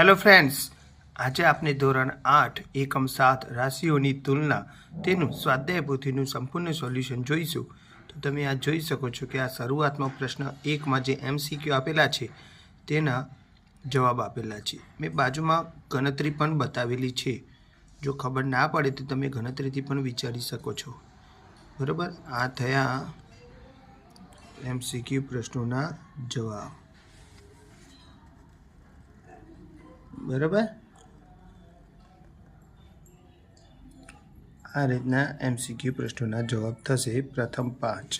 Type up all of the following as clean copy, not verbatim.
Hello friends, आज आपने धोरण 8 एकम 7 राशिओनी तुलना तेनु स्वाध्याय पोथीનું સંપૂર્ણ સોલ્યુશન જોઈશું। તો તમે આ જોઈ શકો છો કે આ શરૂઆતમાં પ્રશ્ન 1 માં જે MCQ આપેલા છે તેના જવાબ આપેલા છે। મેં બાજુમાં ગણતરી પણ બતાવેલી છે, જો ખબર ના પડે તો તમે ગણતરીથી પણ વિચારી શકો છો, બરાબર। આ થયા MCQ પ્રશ્નોના જવાબ, બરાબર। આ રીતના MCQ પ્રશ્નોના જવાબ થશે પ્રથમ 5।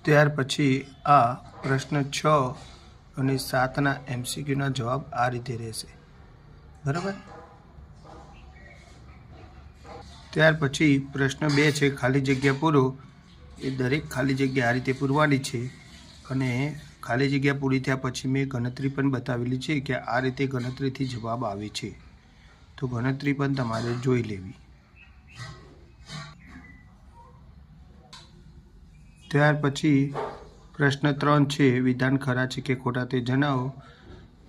ત્યાર પછી આ પ્રશ્ન 6 અને 7ના MCQના જવાબ આ રીતે રહેશે, બરાબર। ત્યાર પછી પ્રશ્ન 2 છે ખાલી જગ્યા પૂરો। એ દરેક ખાલી જગ્યા આ રીતે પૂરવાની છે અને ખાલી જગ્યા પૂરી થયા પછી મેં ગણતરી પણ બતાવેલી છે કે આ રીતે ગણતરીથી જવાબ આવે છે, તો ગણતરી પણ તમારે જોઈ લેવી। ત્યાર પછી પ્રશ્ન 3 છે વિધાન ખરા છે કે ખોટા તે જણાવો।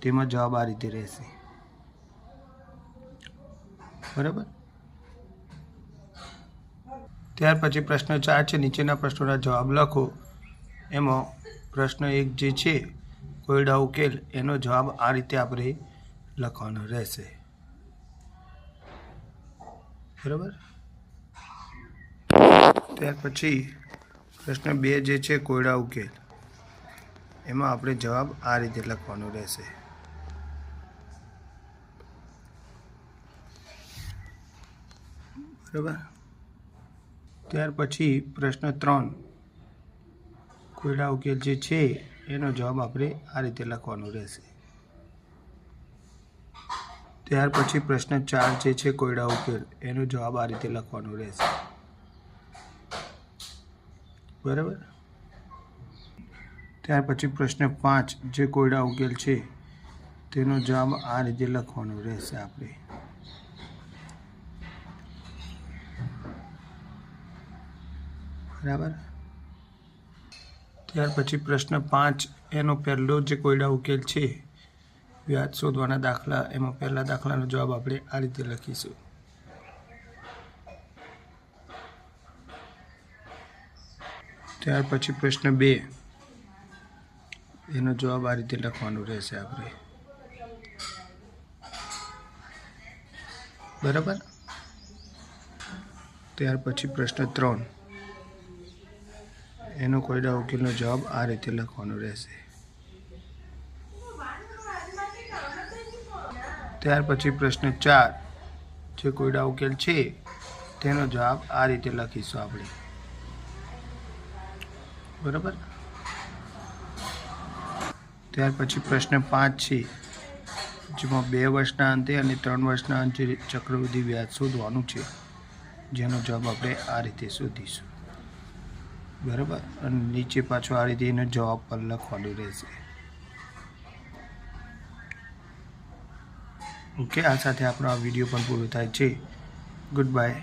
તેમાં જવાબ આ રીતે રહેશે, બરાબર। ત્યાર પછી પ્રશ્ન 4 છે નીચેના પ્રશ્નોના જવાબ લખો। એમાં પ્રશ્ન 1 જે છે કોયડા ઉકેલ, એનો જવાબ આ રીતે આપણે લખવાનો રહેશે, બરાબર। ત્યાર પછી પ્રશ્ન 2 જે છે કોયડા ઉકેલ, એમાં આપણે જવાબ આ રીતે લખવાનો રહેશે, બરાબર। ત્યાર પછી પ્રશ્ન 3 કોયડા ઉકેલ જે છે એનો જવાબ આપણે આ રીતે લખવાનો રહેશે। ત્યાર પછી પ્રશ્ન 4 જે છે કોયડા ઉકેલ, એનો જવાબ આ રીતે લખવાનો રહેશે, બરાબર। ત્યાર પછી પ્રશ્ન 5 જે કોયડા ઉકેલ છે તેનો જવાબ આ રીતે લખવાનો રહેશે આપણે, બરાબર। ત્યાર પછી પ્રશ્ન 5 એનો પહેલો જે કોયડા ઉકેલ છે વ્યાજ શોધવાના દાખલા, એમાં પહેલા દાખલાનો જવાબ આપણે આ રીતે લખીશું, ત્યાર પછી પ્રશ્ન 2 એનો જવાબ આ રીતે લખવાનો રહેશે આપણે, બરાબર। ત્યાર પછી પ્રશ્ન 3 એનો કોયડા ઉકેલનો જવાબ આ રીતે લખવાનો રહેશે। ત્યાર પછી પ્રશ્ન 4 જે કોયડા ઉકેલ છે તેનો જવાબ આ રીતે લખીશું આપણે, બરાબર। ત્યાર પછી પ્રશ્ન 5 છે જેમાં 2 વર્ષના અંતે અને 3 વર્ષના અંતે ચક્રવૃદ્ધિ વ્યાજ શોધવાનું છે, જેનો જવાબ આપણે આ રીતે શોધીશું, બરાબર। અને નીચે પાછો આ રીતે એનો જવાબ પણ લખવાનું રહેશે, ઓકે। આ સાથે આપણો આ વિડીયો પણ પૂરો થાય છે। Good bye.